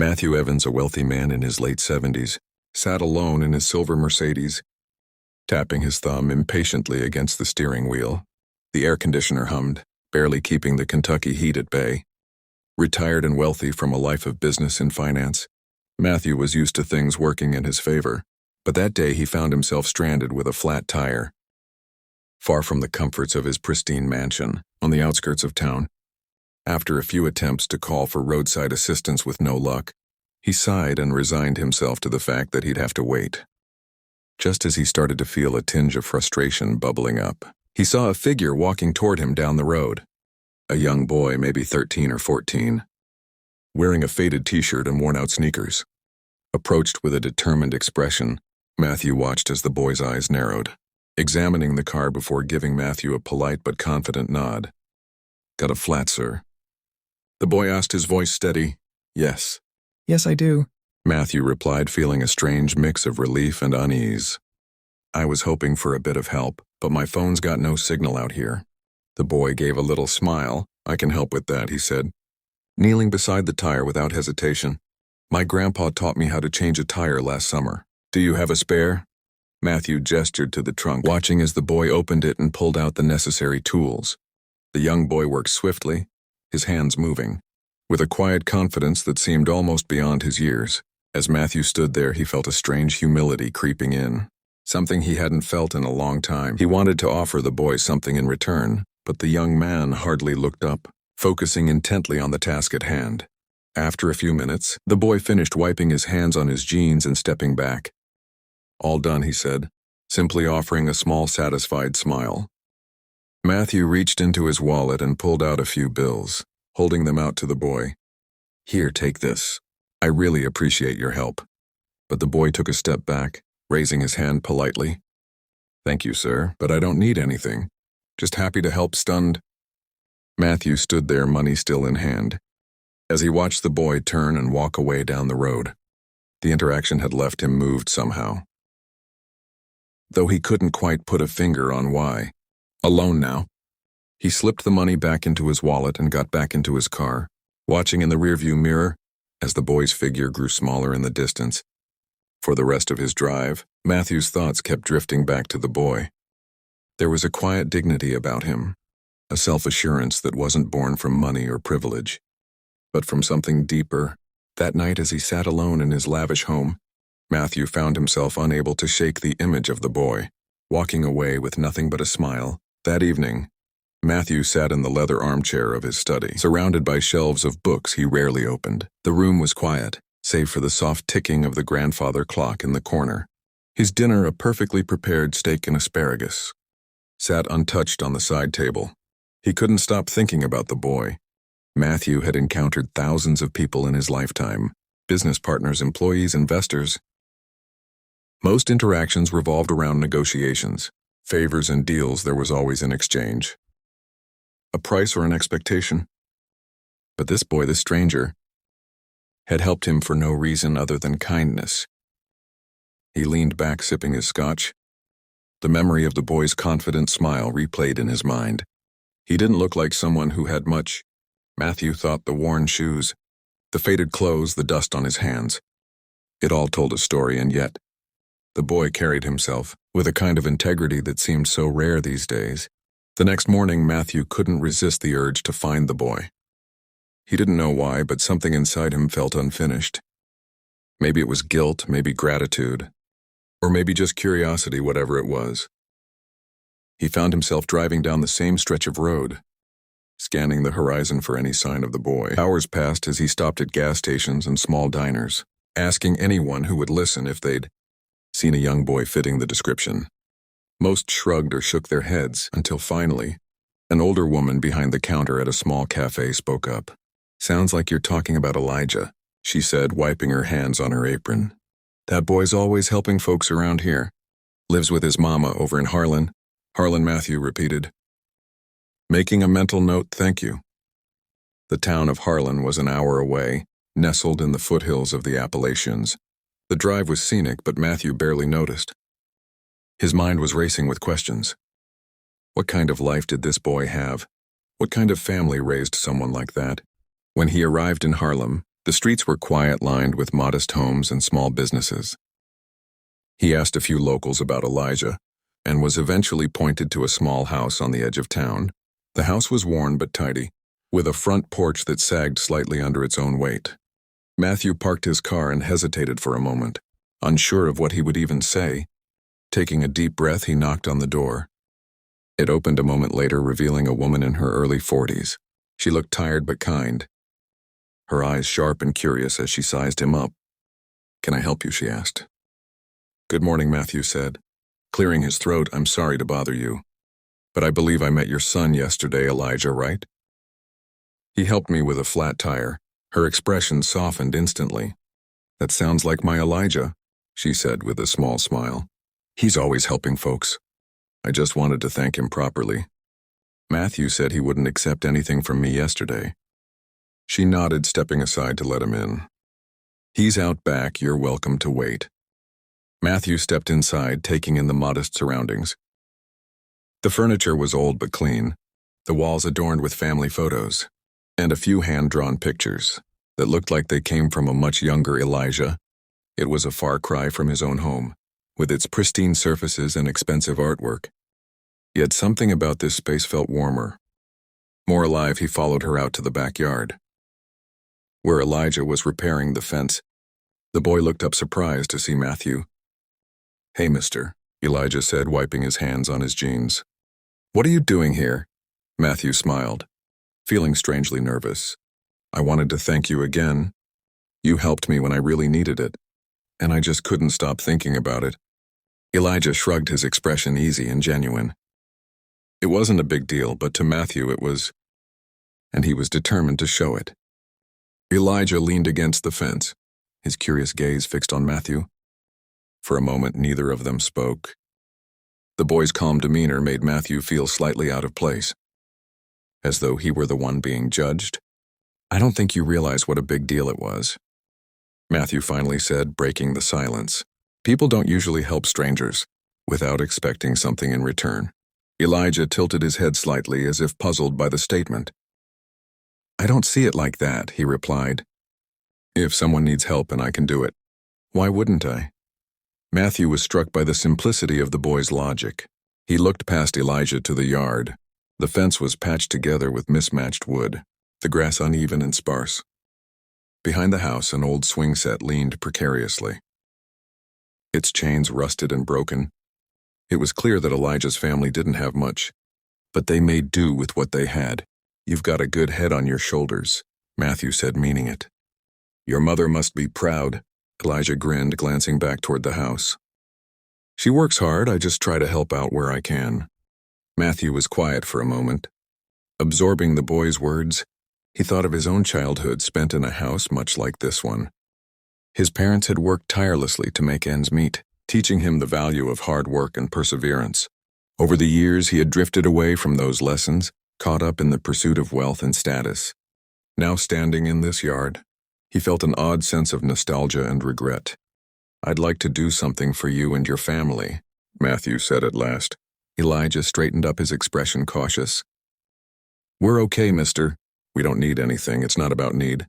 Matthew Evans, a wealthy man in his late 70s, sat alone in his silver Mercedes, tapping his thumb impatiently against the steering wheel. The air conditioner hummed, barely keeping the Kentucky heat at bay. Retired and wealthy from a life of business and finance, Matthew was used to things working in his favor, but that day he found himself stranded with a flat tire. Far from the comforts of his pristine mansion, on the outskirts of town. After a few attempts to call for roadside assistance with no luck, he sighed and resigned himself to the fact that he'd have to wait. Just as he started to feel a tinge of frustration bubbling up, he saw a figure walking toward him down the road. A young boy, maybe 13 or 14, wearing a faded t-shirt and worn-out sneakers. Approached with a determined expression, Matthew watched as the boy's eyes narrowed, examining the car before giving Matthew a polite but confident nod. "Got a flat, sir?" The boy asked, his voice steady. "Yes." "Yes, I do," Matthew replied, feeling a strange mix of relief and unease. "I was hoping for a bit of help, but my phone's got no signal out here." The boy gave a little smile. "I can help with that," he said, kneeling beside the tire without hesitation. "My grandpa taught me how to change a tire last summer. Do you have a spare?" Matthew gestured to the trunk, watching as the boy opened it and pulled out the necessary tools. The young boy worked swiftly, his hands moving, with a quiet confidence that seemed almost beyond his years. As Matthew stood there, he felt a strange humility creeping in, something he hadn't felt in a long time. He wanted to offer the boy something in return, but the young man hardly looked up, focusing intently on the task at hand. After a few minutes, the boy finished wiping his hands on his jeans and stepping back. "All done," he said, simply offering a small satisfied smile. Matthew reached into his wallet and pulled out a few bills, holding them out to the boy. "Here, take this. I really appreciate your help." But the boy took a step back, raising his hand politely. "Thank you, sir, but I don't need anything. Just happy to help." Stunned, Matthew stood there, money still in hand, as he watched the boy turn and walk away down the road. The interaction had left him moved somehow, though he couldn't quite put a finger on why. Alone now, he slipped the money back into his wallet and got back into his car, watching in the rearview mirror as the boy's figure grew smaller in the distance. For the rest of his drive, Matthew's thoughts kept drifting back to the boy. There was a quiet dignity about him, a self-assurance that wasn't born from money or privilege, but from something deeper. That night, as he sat alone in his lavish home, Matthew found himself unable to shake the image of the boy, walking away with nothing but a smile. That evening, Matthew sat in the leather armchair of his study, surrounded by shelves of books he rarely opened. The room was quiet, save for the soft ticking of the grandfather clock in the corner. His dinner, a perfectly prepared steak and asparagus, sat untouched on the side table. He couldn't stop thinking about the boy. Matthew had encountered thousands of people in his lifetime, business partners, employees, investors. Most interactions revolved around negotiations, favors and deals. There was always an exchange, a price or an expectation. But this boy, this stranger, had helped him for no reason other than kindness. He leaned back, sipping his scotch. The memory of the boy's confident smile replayed in his mind. He didn't look like someone who had much. Matthew thought the worn shoes, the faded clothes, the dust on his hands. It all told a story, and yet the boy carried himself with a kind of integrity that seemed so rare these days. The next morning, Matthew couldn't resist the urge to find the boy. He didn't know why, but something inside him felt unfinished. Maybe it was guilt, maybe gratitude, or maybe just curiosity, whatever it was. He found himself driving down the same stretch of road, scanning the horizon for any sign of the boy. Hours passed as he stopped at gas stations and small diners, asking anyone who would listen if they'd seen a young boy fitting the description. Most shrugged or shook their heads until finally, an older woman behind the counter at a small cafe spoke up. "Sounds like you're talking about Elijah," she said, wiping her hands on her apron. "That boy's always helping folks around here. Lives with his mama over in Harlan." "Harlan," Matthew repeated, making a mental note. "Thank you." The town of Harlan was an hour away, nestled in the foothills of the Appalachians. The drive was scenic, but Matthew barely noticed. His mind was racing with questions. What kind of life did this boy have? What kind of family raised someone like that? When he arrived in Harlem, The streets were quiet, lined with modest homes and small businesses. He asked a few locals about Elijah and was eventually pointed to a small house on the edge of town. The house was worn but tidy, with a front porch that sagged slightly under its own weight. Matthew parked his car and hesitated for a moment, unsure of what he would even say. Taking a deep breath, he knocked on the door. It opened a moment later, revealing a woman in her early 40s. She looked tired but kind, her eyes sharp and curious as she sized him up. "Can I help you?" she asked. "Good morning," Matthew said, clearing his throat. "I'm sorry to bother you, but I believe I met your son yesterday, Elijah, right?" He helped me with a flat tire. Her expression softened instantly. "That sounds like my Elijah," she said with a small smile. "He's always helping folks. I just wanted to thank him properly. Matthew said he wouldn't accept anything from me yesterday." She nodded, stepping aside to let him in. "He's out back. You're welcome to wait." Matthew stepped inside, taking in the modest surroundings. The furniture was old but clean, the walls adorned with family photos, and a few hand-drawn pictures that looked like they came from a much younger Elijah. It was a far cry from his own home, with its pristine surfaces and expensive artwork. Yet something about this space felt warmer. More alive, he followed her out to the backyard, where Elijah was repairing the fence. The boy looked up surprised to see Matthew. "Hey, mister," Elijah said, wiping his hands on his jeans. "What are you doing here?" Matthew smiled, feeling strangely nervous. "I wanted to thank you again. You helped me when I really needed it, and I just couldn't stop thinking about it." Elijah shrugged, his expression easy and genuine. It wasn't a big deal, but to Matthew it was, and he was determined to show it. Elijah leaned against the fence, his curious gaze fixed on Matthew. For a moment, neither of them spoke. The boy's calm demeanor made Matthew feel slightly out of place, as though he were the one being judged. "I don't think you realize what a big deal it was," Matthew finally said, breaking the silence. "People don't usually help strangers without expecting something in return." Elijah tilted his head slightly, as if puzzled by the statement. "I don't see it like that," he replied. "If someone needs help and I can do it, why wouldn't I?" Matthew was struck by the simplicity of the boy's logic. He looked past Elijah to the yard. The fence was patched together with mismatched wood, the grass uneven and sparse. Behind the house, an old swing set leaned precariously, its chains rusted and broken. It was clear that Elijah's family didn't have much, but they made do with what they had. "You've got a good head on your shoulders," Matthew said, meaning it. "Your mother must be proud." Elijah grinned, glancing back toward the house. "She works hard. I just try to help out where I can." Matthew was quiet for a moment, absorbing the boy's words. He thought of his own childhood spent in a house much like this one. His parents had worked tirelessly to make ends meet, teaching him the value of hard work and perseverance. Over the years, he had drifted away from those lessons, caught up in the pursuit of wealth and status. Now, standing in this yard, he felt an odd sense of nostalgia and regret. "I'd like to do something for you and your family," Matthew said at last. Elijah straightened up, his expression cautious. "We're okay, mister. We don't need anything. It's not about need."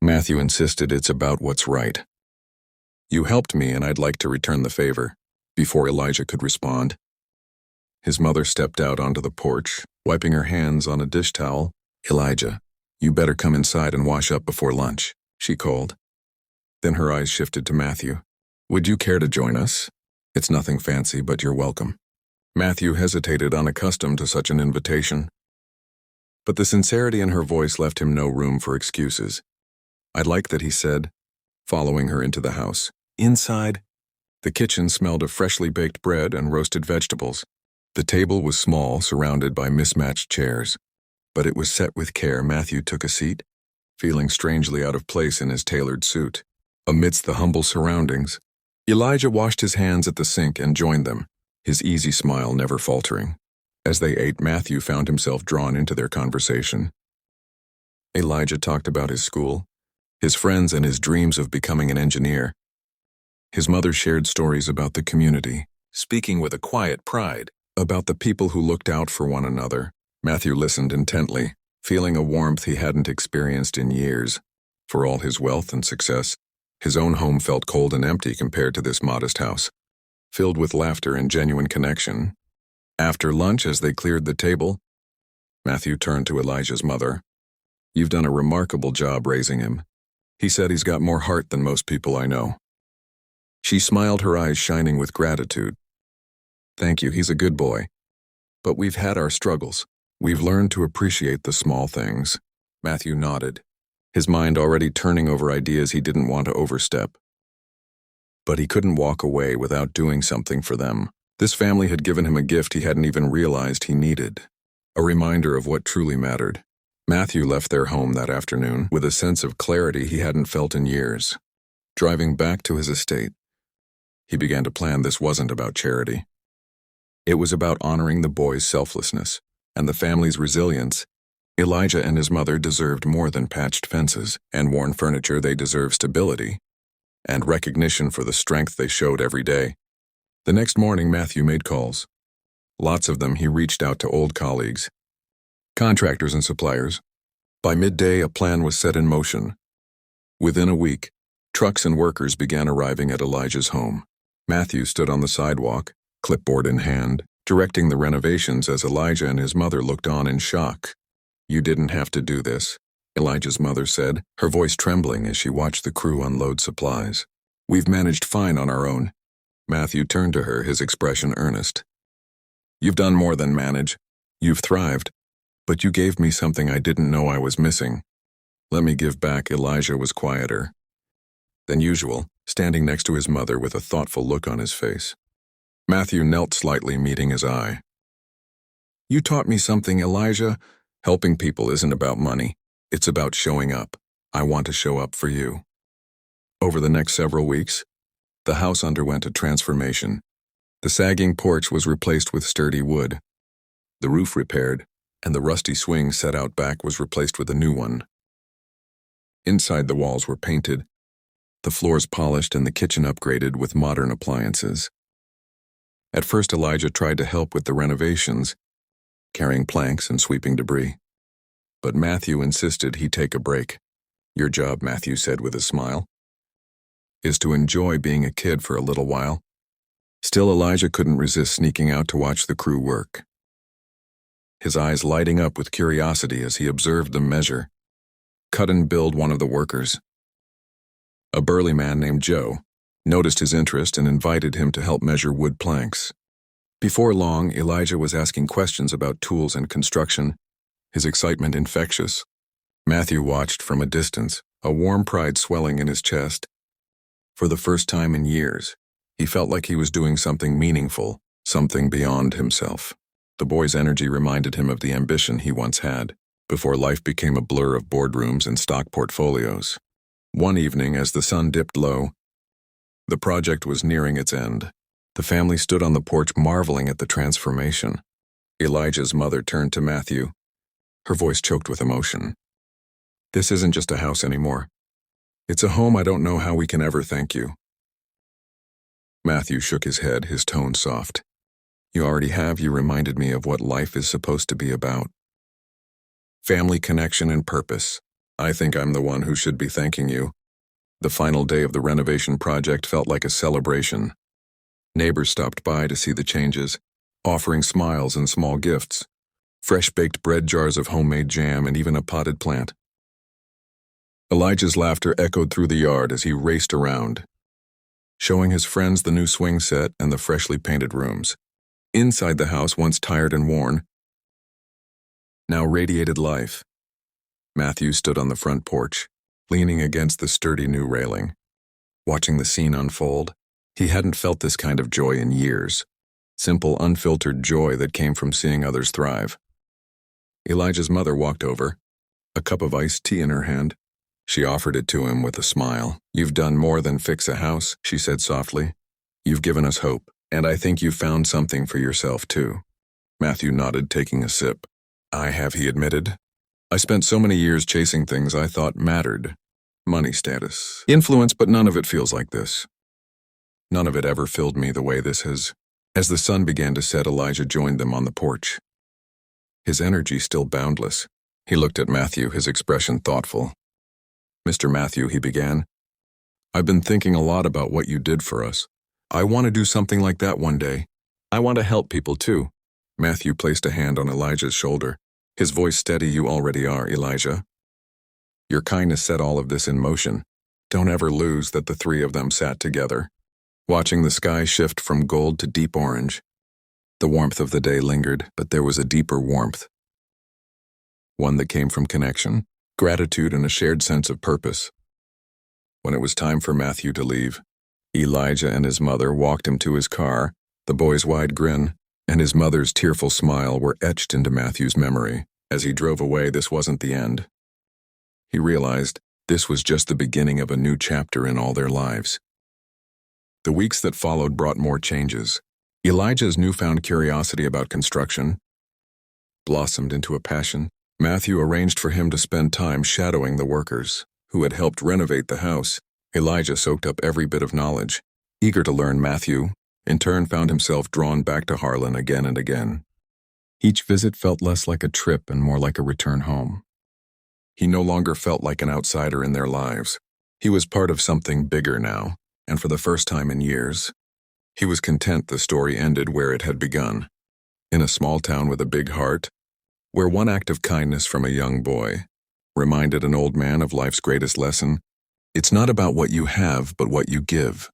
Matthew insisted, "It's about what's right. You helped me, and I'd like to return the favor." Before Elijah could respond, his mother stepped out onto the porch, wiping her hands on a dish towel. "Elijah, you better come inside and wash up before lunch," she called. Then her eyes shifted to Matthew. "Would you care to join us? It's nothing fancy, but you're welcome." Matthew hesitated, unaccustomed to such an invitation. But the sincerity in her voice left him no room for excuses. "I'd like that," he said, following her into the house. Inside, the kitchen smelled of freshly baked bread and roasted vegetables. The table was small, surrounded by mismatched chairs, but it was set with care. Matthew took a seat, feeling strangely out of place in his tailored suit. Amidst the humble surroundings, Elijah washed his hands at the sink and joined them, his easy smile never faltering. As they ate, Matthew found himself drawn into their conversation. Elijah talked about his school, his friends, and his dreams of becoming an engineer. His mother shared stories about the community, speaking with a quiet pride about the people who looked out for one another. Matthew listened intently, feeling a warmth he hadn't experienced in years. For all his wealth and success, his own home felt cold and empty compared to this modest house, filled with laughter and genuine connection. After lunch, as they cleared the table, Matthew turned to Elijah's mother. "You've done a remarkable job raising him. He said he's got more heart than most people I know." She smiled, her eyes shining with gratitude. "Thank you, he's a good boy. But we've had our struggles. We've learned to appreciate the small things." Matthew nodded, his mind already turning over ideas he didn't want to overstep. But he couldn't walk away without doing something for them. This family had given him a gift he hadn't even realized he needed, a reminder of what truly mattered. Matthew left their home that afternoon with a sense of clarity he hadn't felt in years. Driving back to his estate, he began to plan this wasn't about charity. It was about honoring the boy's selflessness and the family's resilience. Elijah and his mother deserved more than patched fences and worn furniture. They deserved stability and recognition for the strength they showed every day. The next morning, Matthew made calls. Lots of them. He reached out to old colleagues, contractors and suppliers. By midday, a plan was set in motion. Within a week, trucks and workers began arriving at Elijah's home. Matthew stood on the sidewalk, clipboard in hand, directing the renovations as Elijah and his mother looked on in shock. "You didn't have to do this," Elijah's mother said, her voice trembling as she watched the crew unload supplies. "We've managed fine on our own." Matthew turned to her, his expression earnest. "You've done more than manage. You've thrived. But you gave me something I didn't know I was missing." "Let me give back." Elijah was quieter than usual, standing next to his mother with a thoughtful look on his face. Matthew knelt slightly, meeting his eye. "You taught me something, Elijah. Helping people isn't about money. It's about showing up. I want to show up for you." Over the next several weeks, the house underwent a transformation. The sagging porch was replaced with sturdy wood. The roof repaired, and the rusty swing set out back was replaced with a new one. Inside, the walls were painted, the floors polished, and the kitchen upgraded with modern appliances. At first, Elijah tried to help with the renovations, carrying planks and sweeping debris. But Matthew insisted he take a break. "Your job," Matthew said with a smile, "is to enjoy being a kid for a little while." Still, Elijah couldn't resist sneaking out to watch the crew work, his eyes lighting up with curiosity as he observed them measure, cut and build. One of the workers, a burly man named Joe, noticed his interest and invited him to help measure wood planks. Before long, Elijah was asking questions about tools and construction, his excitement infectious. Matthew watched from a distance, a warm pride swelling in his chest. For the first time in years, he felt like he was doing something meaningful, something beyond himself. The boy's energy reminded him of the ambition he once had, before life became a blur of boardrooms and stock portfolios. One evening, as the sun dipped low, the project was nearing its end. The family stood on the porch marveling at the transformation. Elijah's mother turned to Matthew, her voice choked with emotion. "This isn't just a house anymore. It's a home. I don't know how we can ever thank you." Matthew shook his head, his tone soft. "You already have. You reminded me of what life is supposed to be about. Family, connection, and purpose. I think I'm the one who should be thanking you." The final day of the renovation project felt like a celebration. Neighbors stopped by to see the changes, offering smiles and small gifts, fresh-baked bread, jars of homemade jam, and even a potted plant. Elijah's laughter echoed through the yard as he raced around, showing his friends the new swing set and the freshly painted rooms. Inside, the house, once tired and worn, now radiated life. Matthew stood on the front porch, leaning against the sturdy new railing, watching the scene unfold. He hadn't felt this kind of joy in years, simple, unfiltered joy that came from seeing others thrive. Elijah's mother walked over, a cup of iced tea in her hand. She offered it to him with a smile. "You've done more than fix a house," she said softly. "You've given us hope, and I think you've found something for yourself, too." Matthew nodded, taking a sip. "I have," he admitted. "I spent so many years chasing things I thought mattered. Money, status, influence, but none of it feels like this. None of it ever filled me the way this has." As the sun began to set, Elijah joined them on the porch, his energy still boundless. He looked at Matthew, his expression thoughtful. Mr. Matthew, he began. I've been thinking a lot about what you did for us. I want to do something like that one day. I want to help people too. Matthew placed a hand on Elijah's shoulder. His voice steady. You already are, Elijah. Your kindness set all of this in motion. Don't ever lose that. The three of them sat together, watching the sky shift from gold to deep orange. The warmth of the day lingered, but there was a deeper warmth. One that came from connection, gratitude, and a shared sense of purpose. When it was time for Matthew to leave, Elijah and his mother walked him to his car. The boy's wide grin and his mother's tearful smile were etched into Matthew's memory. As he drove away, this wasn't the end. He realized this was just the beginning of a new chapter in all their lives. The weeks that followed brought more changes. Elijah's newfound curiosity about construction blossomed into a passion. Matthew arranged for him to spend time shadowing the workers who had helped renovate the house. Elijah soaked up every bit of knowledge. Eager to learn, Matthew, in turn, found himself drawn back to Harlan again and again. Each visit felt less like a trip and more like a return home. He no longer felt like an outsider in their lives. He was part of something bigger now, and for the first time in years, he was content the story ended where it had begun. In a small town with a big heart, where one act of kindness from a young boy reminded an old man of life's greatest lesson. It's not about what you have, but what you give.